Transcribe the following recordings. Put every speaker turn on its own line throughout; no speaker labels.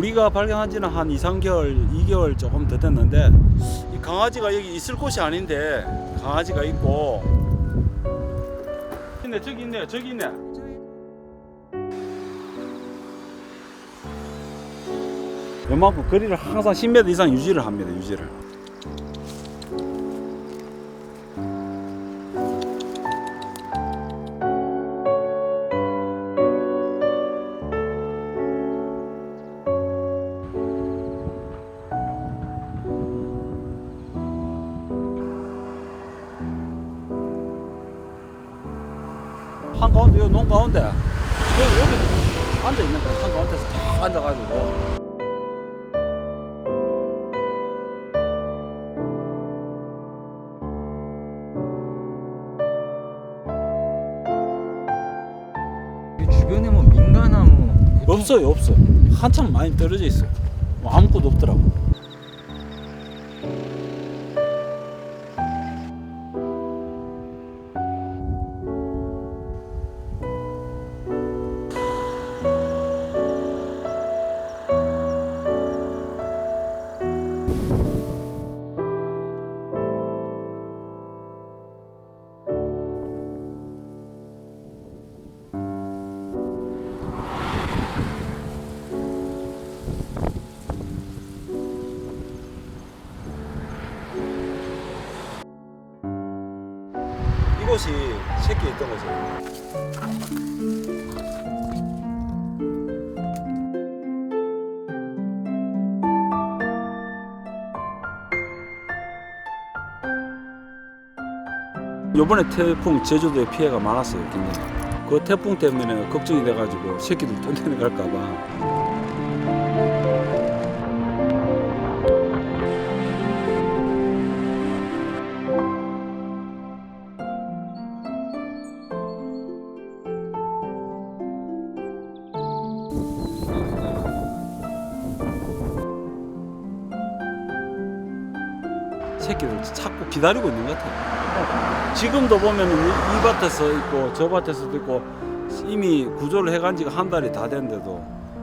우리가 발견한 지는 한 2, 3개월, 2개월 조금 더 됐는데 이 강아지가 여기 있을 곳이 아닌데 강아지가 있고 있네, 저기 있네, 저기 있네. 웬만큼 거리를 항상 10m 이상 유지를 합니다. 유지를. 한가운데, 여기 논 가운데 여기 앉아 있는 거야. 한가운데서 딱 앉아가지고.
주변에 뭐 민가나무
없어요, 없어. 한참 많이 떨어져 있어. 뭐 아무것도 없더라고. 이곳이 새끼 있던 거죠. 요번에 태풍 제주도에 피해가 많았어요. 굉장히. 그 태풍 때문에 걱정이 돼가지고 새끼들 쫓겨나갈까봐. 새끼들 찾고 기다리고 있는 것 같아요. 지금도 보면은 이 밭에서 있고 저 밭에서도 있고 이미 구조를 해간 지가 한 달이 다 됐는데도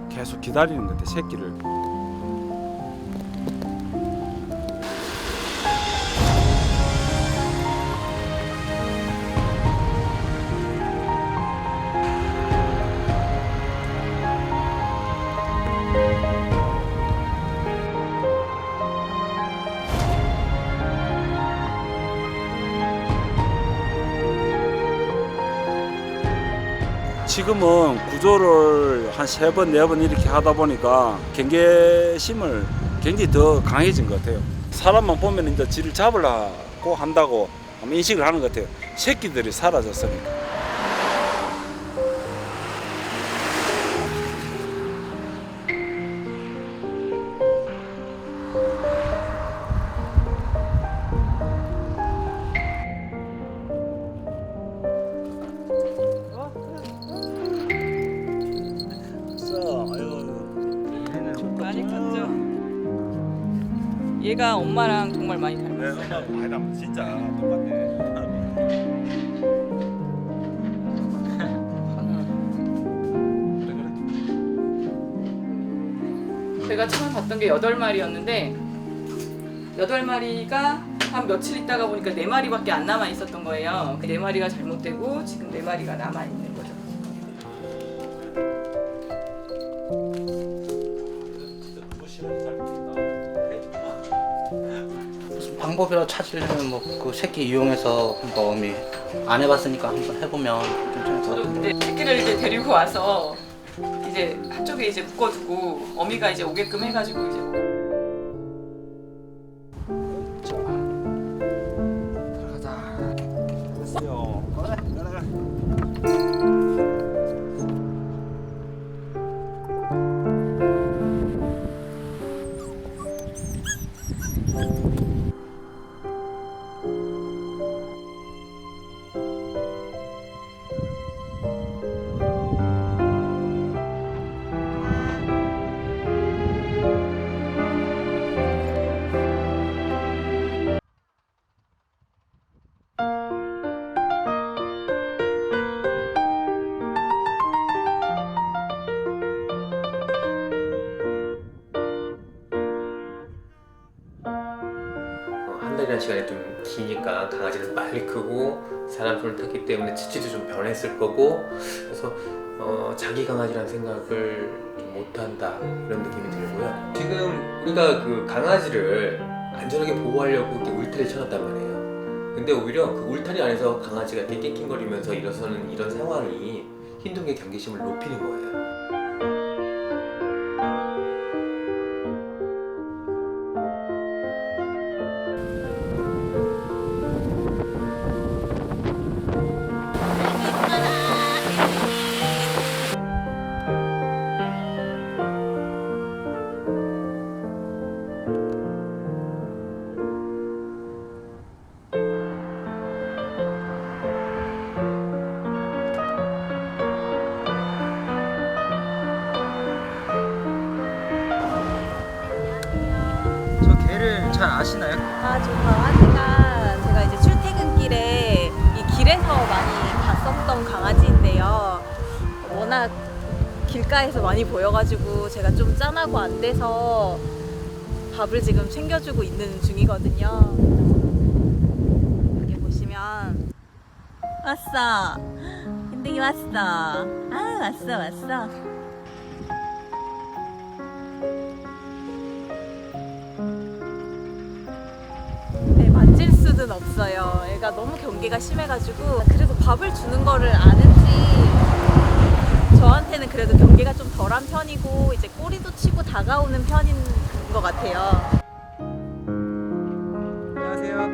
계속 기다리는 것 같아요. 새끼를. 지금은 구조를 한 3번, 4번 이렇게 하다 보니까 경계심을 굉장히 더 강해진 것 같아요. 사람만 보면 이제 쥐를 잡으려고 한다고 인식을 하는 것 같아요. 새끼들이 사라졌으니까.
많이 컸죠. 얘가 엄마랑 정말 많이 닮았어요.
네, 엄마하고 많이 닮았어. 진짜 똑같네.
제가 처음 봤던 게 8마리였는데 8마리가 한 며칠 있다가 보니까 4마리밖에 안 남아 있었던 거예요. 그 4마리가 잘못되고 지금 4마리가 남아 있는 거죠.
방법이라도 찾으려면 뭐 그 새끼 이용해서 한번 어미 안 해봤으니까 한번 해보면 괜찮을 것
저도
같은데.
근데 새끼를 이제 데리고 와서 이제 한쪽에 이제 묶어두고 어미가 이제 오게끔 해가지고 이제
태어난 시간이 좀 기니까 강아지는 빨리 크고 사람 손을 탔기 때문에 치치도 좀 변했을 거고, 그래서 자기 강아지라는 생각을 좀 못한다 이런 느낌이 들고요. 지금 우리가 그 강아지를 안전하게 보호하려고 이렇게 울타리 쳐놨단 말이에요. 근데 오히려 그 울타리 안에서 강아지가 이렇게 낑낑거리면서 일어서는 이런 상황이 힘든 게 경계심을 높이는 거예요.
저 개를 잘 아시나요?
저 강아지가 제가 이제 출퇴근길에 이 길에서 많이 봤었던 강아지인데요. 워낙 길가에서 많이 보여가지고 제가 좀 짠하고 안 돼서 밥을 지금 챙겨주고 있는 중이거든요. 여기 보시면 왔어. 힘들게 왔어. 왔어. 네, 만질 수는 없어요. 애가 너무 경계가 심해가지고. 그래서 밥을 주는 거를 아는지 저한테는 그래도 경계가 좀 덜한 편이고 이제 꼬리도 치고 다가오는 편인 것 같아요.
안녕하세요.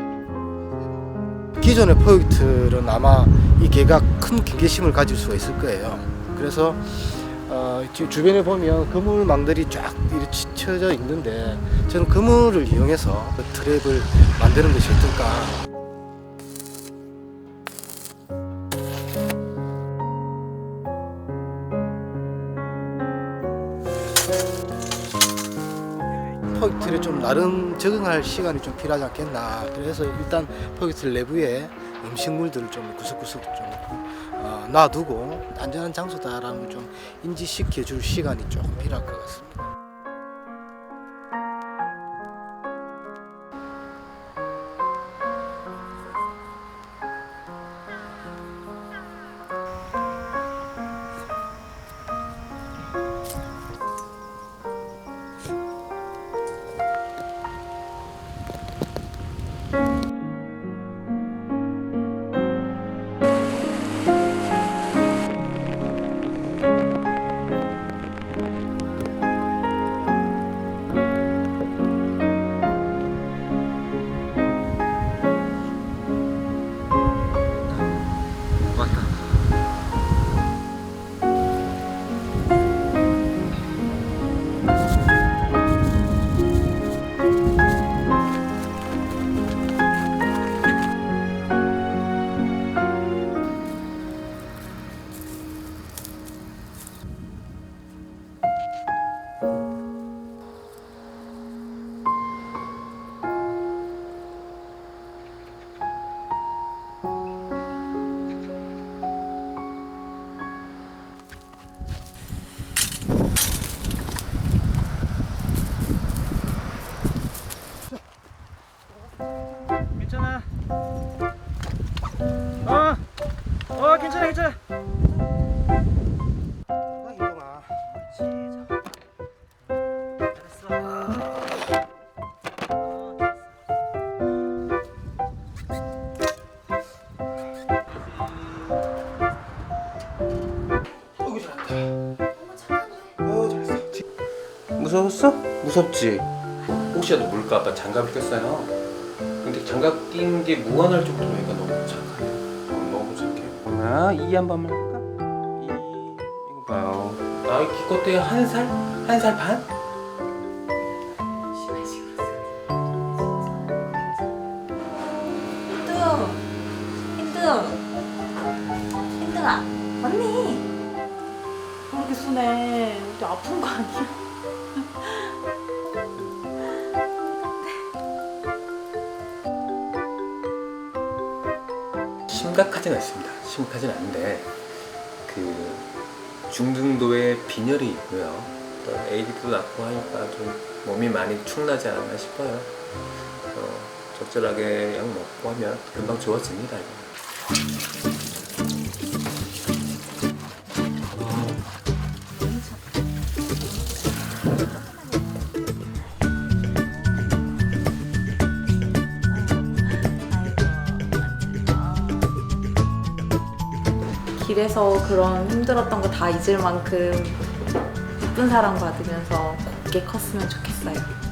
기존의 포유기틀은 아마 이 개가 큰 경계심을 가질 수가 있을 거예요. 그래서 주변에 보면 그물망들이 쫙 이렇게 치쳐져 있는데 저는 그물을 이용해서 그 트랩을 만드는 것이 어떨까. 포유기틀에 좀 나름 적응할 시간이 좀 필요하지 않겠나. 그래서 일단 포유기틀 내부에 음식물들을 좀 구석구석 좀 놔두고 안전한 장소다라는 걸 좀 인지시켜 줄 시간이 조금 필요할 것 같습니다.
괜찮아. 괜찮아.
무서웠어? 무섭지? 혹시라도 물까봐 장갑을 꼈어요. 근데 장갑 낀 게 무관할 정도니까 너무 착하네. 너무 착해. 하나, 이 한 번만 할까? 이, 이거 봐요. 아, 기껏해 한 살? 한 살 반?
힌둥아, 언니. 왜 이렇게 순해? 어디 아픈 거 아니야?
심각하진 않습니다. 심각하진 않은데 그 중등도의 빈혈이 있고요. 또 AD도 낳고 하니까 좀 몸이 많이 축나지 않았나 싶어요. 좀 적절하게 약 먹고 하면 금방 좋아집니다. 이거.
길에서 그런 힘들었던 거 다 잊을 만큼 예쁜 사랑 받으면서 곱게 컸으면 좋겠어요.